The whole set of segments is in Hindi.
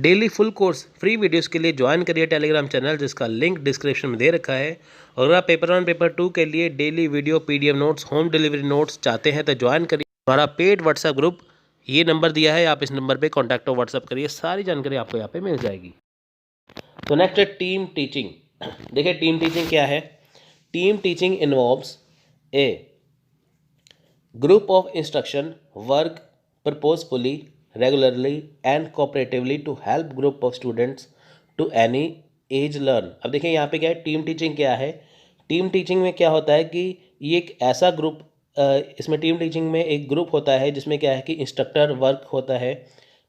Daily full course free videos के लिए ज्वाइन करिए टेलीग्राम चैनल, जिसका लिंक डिस्क्रिप्शन में दे रखा है। और अगर आप पेपर 1 पेपर 2 के लिए daily video PDF notes home delivery notes चाहते हैं तो ज्वाइन करिए हमारा पेड व्हाट्सएप ग्रुप। ये नंबर दिया है, आप इस नंबर पे कॉन्टैक्ट और व्हाट्सएप करिए, सारी जानकारी आपको यहाँ पे मिल जाएगी। तो नेक्स्ट है टीम टीचिंग। देखिए टीम टीचिंग क्या है। Team teaching involves A group of instruction work purposefully, regularly and cooperatively to help group of students to any age learn। अब देखिए यहाँ पे क्या है, टीम टीचिंग क्या है। टीम टीचिंग में क्या होता है कि ये एक ऐसा ग्रुप, इसमें टीम टीचिंग में एक ग्रुप होता है जिसमें क्या है कि इंस्ट्रक्टर वर्क होता है,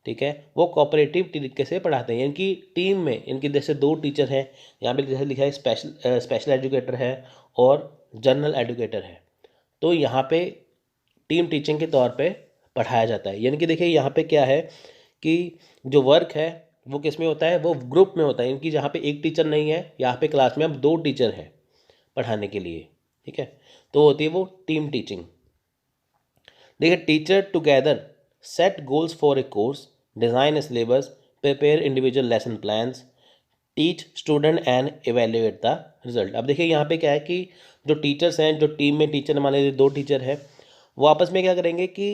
ठीक है, वो कोऑपरेटिव तरीके से पढ़ाते हैं। इनकी टीम में इनकी जैसे 2 टीचर हैं, यहाँ पे जैसे लिखा है स्पेशल एजुकेटर है और जनरल एजुकेटर है। तो यहाँ पे टीम टीचिंग के तौर पे पढ़ाया जाता है। यानी कि देखिए यहाँ पे क्या है कि जो वर्क है वो किस में होता है, वो ग्रुप में होता है। इनकी जहाँ पे एक टीचर नहीं है, यहाँ पे क्लास में अब 2 टीचर हैं पढ़ाने के लिए, ठीक है, तो होती है वो टीम टीचिंग। देखिए teacher together set goals for a course, design syllabus, prepare individual lesson plans, teach student and evaluate the result. अब देखिए यहाँ पे क्या है कि जो टीचर्स हैं, जो टीम में टीचर मान लीजिए 2 टीचर हैं, वो आपस में क्या करेंगे कि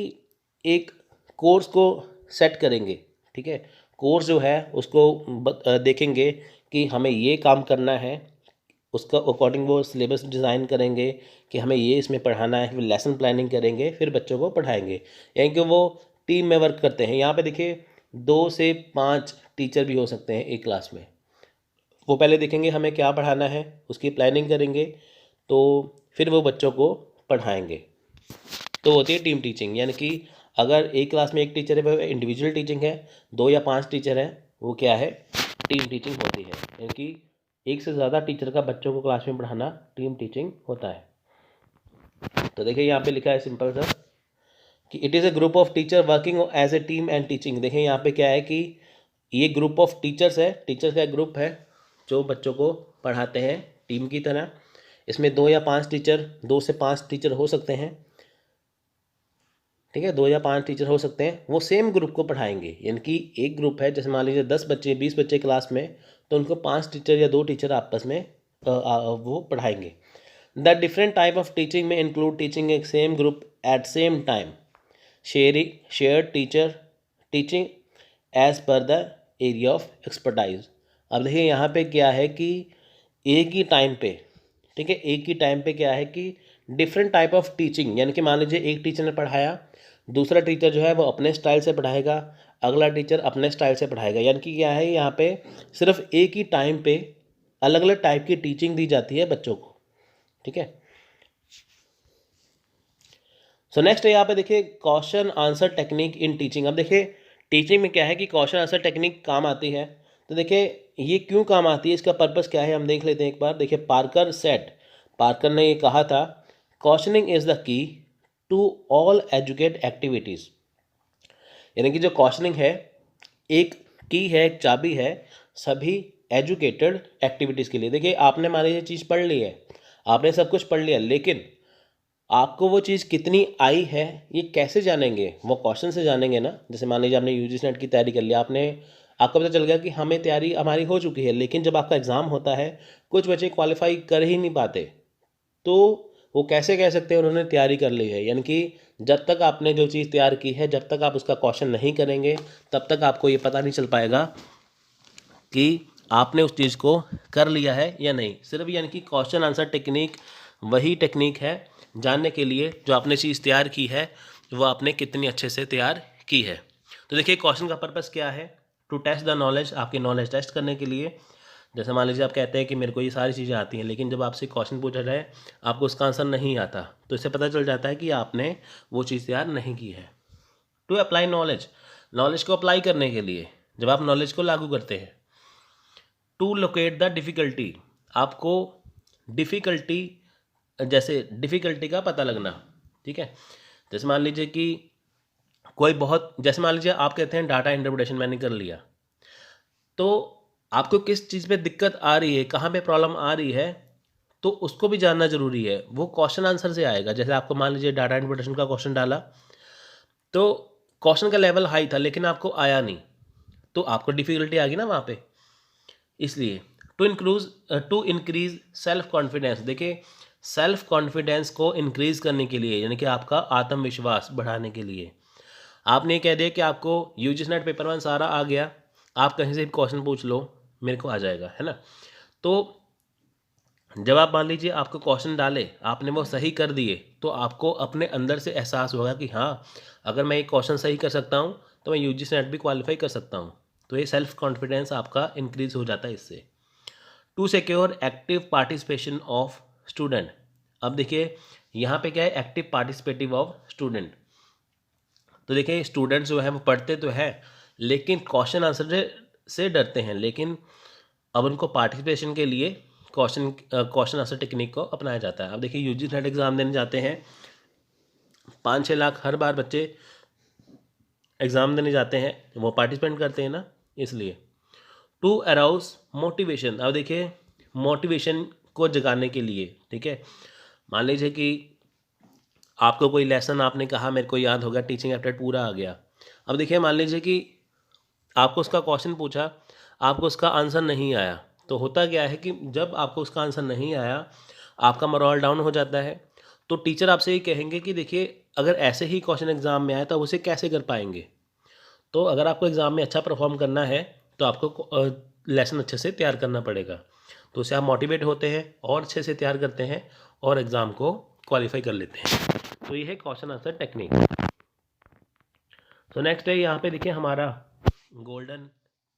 एक कोर्स को सेट करेंगे, ठीक है। कोर्स जो है उसको देखेंगे कि हमें ये काम करना है, उसका अकॉर्डिंग वो सिलेबस डिज़ाइन करेंगे कि हमें ये इसमें पढ़ाना है, फिर लेसन प्लानिंग करेंगे, फिर बच्चों को पढ़ाएंगे। यानी कि वो टीम में वर्क करते हैं। यहाँ पे देखिए 2 से 5 टीचर भी हो सकते हैं एक क्लास में। वो पहले देखेंगे हमें क्या पढ़ाना है, उसकी प्लानिंग करेंगे, तो फिर वो बच्चों को पढ़ाएंगे। तो होती है टीम टीचिंग। यानी कि अगर एक क्लास में एक टीचर है वो इंडिविजुअल टीचिंग है, 2 या 5 टीचर हैं वो क्या है, टीम टीचिंग होती है। यानी कि एक से ज़्यादा टीचर का बच्चों को क्लास में पढ़ाना टीम टीचिंग होता है। तो देखिए यहाँ पे लिखा है सिंपल सा कि it is a group of teacher working as a team and teaching. देखिए यहाँ पे क्या है कि ये ग्रुप ऑफ टीचर्स है, टीचर्स का एक ग्रुप है जो बच्चों को पढ़ाते हैं टीम की तरह। इसमें 2 या 5 टीचर, 2 से 5 टीचर हो सकते हैं, ठीक है, 2 या 5 टीचर हो सकते हैं, वो सेम ग्रुप को पढ़ाएंगे। यानी कि एक ग्रुप है, जैसे मान लीजिए 10 बच्चे 20 बच्चे क्लास में, तो उनको 5 टीचर या 2 टीचर आपस में वो पढ़ाएंगे। The different type of teaching में include teaching a same group at same time, share teacher teaching as per the area of expertise. अब देखिए यहाँ पे क्या है कि एक ही टाइम पे, ठीक है, एक ही टाइम पे क्या है कि डिफरेंट टाइप ऑफ टीचिंग, यानी कि मान लीजिए एक टीचर ने पढ़ाया, दूसरा टीचर जो है वो अपने स्टाइल से पढ़ाएगा, अगला टीचर अपने स्टाइल से पढ़ाएगा। यानी कि क्या है, यहाँ पे सिर्फ एक ही टाइम पे अलग अलग टाइप की टीचिंग दी जाती है बच्चों को, ठीक है। सो नेक्स्ट है यहाँ पे देखिए question answer technique in teaching. अब देखिए टीचिंग में क्या है कि क्वेश्चन आंसर टेक्निक काम आती है। तो देखिए ये क्यों काम आती है, इसका पर्पस क्या है, हम देख लेते हैं एक बार। देखिए पार्कर ने ये कहा था, questioning is the key to all educate activities. यानी कि जो क्वेश्चनिंग है एक की है, एक चाबी है सभी एजुकेटेड एक्टिविटीज़ के लिए। देखिए आपने मान लीजिए चीज़ पढ़ ली है, आपने सब कुछ पढ़ लिया, लेकिन आपको वो चीज़ कितनी आई है ये कैसे जानेंगे, वो क्वेश्चन से जानेंगे ना। जैसे मान लीजिए आपने यूजीसी नेट की तैयारी कर लिया, आपको पता चल गया कि हमें तैयारी हमारी हो चुकी है, लेकिन जब आपका एग्ज़ाम होता है कुछ बच्चे क्वालिफाई कर ही नहीं पाते, तो वो कैसे कह सकते हैं उन्होंने तैयारी कर ली है। यानी कि जब तक आपने जो चीज़ तैयार की है, जब तक आप उसका क्वेश्चन नहीं करेंगे, तब तक आपको ये पता नहीं चल पाएगा कि आपने उस चीज़ को कर लिया है या नहीं। सिर्फ यानी कि क्वेश्चन आंसर टेक्निक वही टेक्निक है जानने के लिए जो आपने चीज़ तैयार की है वो आपने कितनी अच्छे से तैयार की है। तो देखिए क्वेश्चन का पर्पस क्या है, टू टेस्ट द नॉलेज, आपकी नॉलेज टेस्ट करने के लिए। जैसे मान लीजिए आप कहते हैं कि मेरे को ये सारी चीज़ें आती हैं, लेकिन जब आपसे क्वेश्चन पूछा जाए आपको उसका आंसर नहीं आता, तो इससे पता चल जाता है कि आपने वो चीज़ तैयार नहीं की है। टू अप्लाई नॉलेज, नॉलेज को अप्लाई करने के लिए, जब आप नॉलेज को लागू करते हैं। टू लोकेट द डिफ़िकल्टी, आपको डिफ़िकल्टी, जैसे डिफ़िकल्टी का पता लगना, ठीक है। जैसे मान लीजिए कि कोई बहुत, जैसे मान लीजिए आप कहते हैं डाटा इंटरप्रिटेशन मैंने कर लिया, तो आपको किस चीज़ पे दिक्कत आ रही है, कहाँ पे प्रॉब्लम आ रही है, तो उसको भी जानना ज़रूरी है। वो क्वेश्चन आंसर से आएगा। जैसे आपको मान लीजिए डाटा इंटरप्रिटेशन का क्वेश्चन डाला, तो क्वेश्चन का लेवल हाई था लेकिन आपको आया नहीं, तो आपको डिफ़िकल्टी आ गई ना वहाँ पे। इसलिए टू इंक्रीज़ सेल्फ कॉन्फिडेंस, देखिए सेल्फ कॉन्फिडेंस को इंक्रीज़ करने के लिए, यानी कि आपका आत्मविश्वास बढ़ाने के लिए आपने ये कह दिया कि आपको यूजीसी नेट पेपर 1 सारा आ गया, आप कहीं से भी क्वेश्चन पूछ लो मेरे को आ जाएगा, है ना। तो जब आप मान लीजिए आपको क्वेश्चन डाले, आपने वो सही कर दिए, तो आपको अपने अंदर से एहसास होगा कि हाँ, अगर मैं ये क्वेश्चन सही कर सकता हूँ तो मैं यूजीसी नेट भी क्वालिफाई कर सकता हूँ। तो ये सेल्फ कॉन्फिडेंस आपका इंक्रीज हो जाता है इससे। To secure active participation of student, अब देखिए यहाँ पे क्या है, एक्टिव पार्टिसिपेटिव ऑफ स्टूडेंट। तो देखिए स्टूडेंट्स जो है वो पढ़ते तो हैं लेकिन क्वेश्चन आंसर से डरते हैं, लेकिन अब उनको पार्टिसिपेशन के लिए क्वेश्चन आंसर टेक्निक को अपनाया जाता है। अब देखिए यूजीसी नेट एग्ज़ाम देने जाते हैं, 5-6 लाख हर बार बच्चे एग्ज़ाम देने जाते हैं, वो पार्टिसिपेट करते हैं ना, इसलिए। टू अराउज मोटिवेशन, अब देखिए मोटिवेशन को जगाने के लिए, ठीक है, मान लीजिए कि आपको कोई लेसन आपने कहा मेरे को याद हो गया, टीचिंग एप्टीट्यूड पूरा आ गया। अब देखिए मान लीजिए कि आपको उसका क्वेश्चन पूछा, आपको उसका आंसर नहीं आया, तो होता क्या है कि जब आपको उसका आंसर नहीं आया, आपका मोरल डाउन हो जाता है। तो टीचर आपसे ये कहेंगे कि देखिए अगर ऐसे ही क्वेश्चन एग्ज़ाम में आए तो उसे कैसे कर पाएंगे। तो अगर आपको एग्ज़ाम में अच्छा परफॉर्म करना है तो आपको लेसन अच्छे से तैयार करना पड़ेगा। तो उससे आप मोटिवेट होते हैं और अच्छे से तैयार करते हैं और एग्ज़ाम को क्वालिफाई कर लेते हैं। तो ये है क्वेश्चन आंसर टेक्निक। तो नेक्स्ट है यहाँ पे देखिए हमारा गोल्डन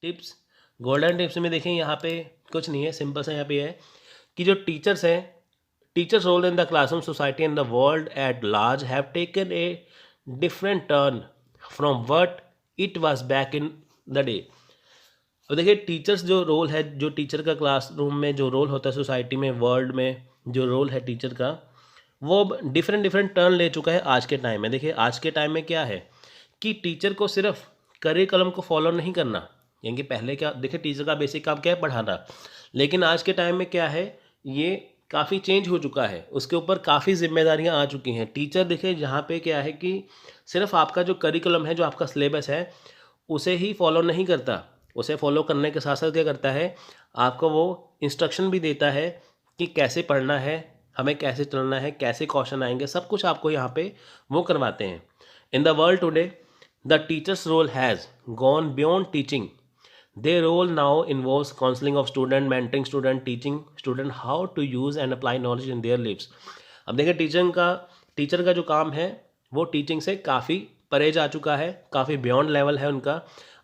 टिप्स। गोल्डन टिप्स में देखें यहाँ पे कुछ नहीं है, सिंपल सा यहाँ पे है कि जो टीचर्स हैं, teachers role in the classroom society and the world at large have taken a different turn from what it was back in the day. अब देखिए टीचर्स जो रोल है, जो टीचर का क्लासरूम में जो रोल होता है, सोसाइटी में, वर्ल्ड में जो रोल है टीचर का, वो डिफरेंट टर्न ले चुका है आज के टाइम में। देखिए आज के टाइम में क्या है कि टीचर को सिर्फ करिकुलम को फॉलो नहीं करना, यानी कि पहले क्या, देखिए टीचर का बेसिक काम क्या है, पढ़ाना, लेकिन आज के टाइम में क्या है, ये काफ़ी चेंज हो चुका है, उसके ऊपर काफ़ी जिम्मेदारियां आ चुकी हैं। टीचर देखिए यहाँ पे क्या है कि सिर्फ आपका जो करिकुलम है, जो आपका सिलेबस है, उसे ही फॉलो नहीं करता, उसे फॉलो करने के साथ साथ क्या करता है, आपको वो इंस्ट्रक्शन भी देता है कि कैसे पढ़ना है, हमें कैसे चलना है, कैसे क्वेश्चन आएंगे, सब कुछ आपको यहाँ पे वो करवाते हैं। In the world today the teachers role has gone beyond teaching. Their role now involves counseling of student, mentoring student, teaching student how to use and apply knowledge in their lives। अब देखिए टीचर का जो काम है वो टीचिंग से काफ़ी परे जा चुका है, काफ़ी बियॉन्ड लेवल है उनका।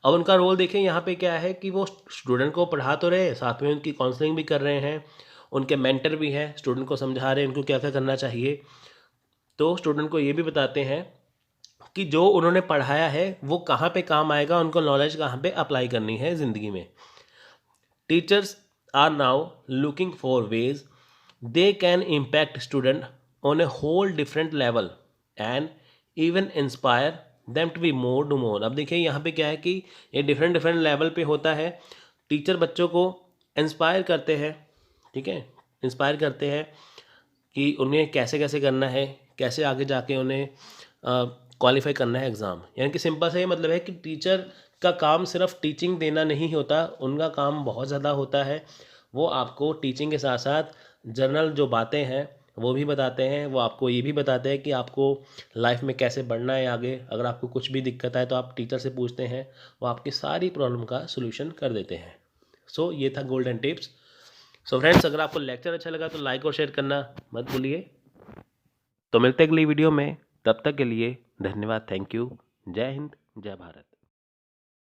अब उनका रोल देखें यहाँ पे क्या है कि वो स्टूडेंट को पढ़ा तो रहे, साथ में उनकी काउंसलिंग भी कर रहे हैं, उनके मेंटर भी हैं, स्टूडेंट को समझा रहे हैं उनको क्या क्या करना चाहिए। तो स्टूडेंट को ये भी बताते हैं कि जो उन्होंने पढ़ाया है वो कहाँ पे काम आएगा, उनको नॉलेज कहाँ पे अप्लाई करनी है ज़िंदगी में। Teachers are now looking for ways they can impact student on a whole different level and even inspire them to be more to more. अब देखिए यहाँ पे क्या है कि ये डिफरेंट लेवल पे होता है। टीचर बच्चों को इंस्पायर करते हैं, ठीक है, इंस्पायर करते हैं कि उन्हें कैसे कैसे करना है, कैसे आगे जाके उन्हें क्वालिफाई करना है एग्ज़ाम। यानी कि सिंपल सा ये मतलब है कि टीचर का काम सिर्फ टीचिंग देना नहीं होता, उनका काम बहुत ज़्यादा होता है। वो आपको टीचिंग के साथ साथ जनरल जो बातें हैं वो भी बताते हैं, वो आपको ये भी बताते हैं कि आपको लाइफ में कैसे बढ़ना है आगे। अगर आपको कुछ भी दिक्कत आए तो आप टीचर से पूछते हैं, वो आपकी सारी प्रॉब्लम का सोल्यूशन कर देते हैं। सो ये था गोल्डन टिप्स। सो फ्रेंड्स, अगर आपको लेक्चर अच्छा लगा तो लाइक और शेयर करना मत भूलिए। तो मिलते हैं अगली वीडियो में, तब तक के लिए धन्यवाद, थैंक यू, जय हिंद, जय भारत।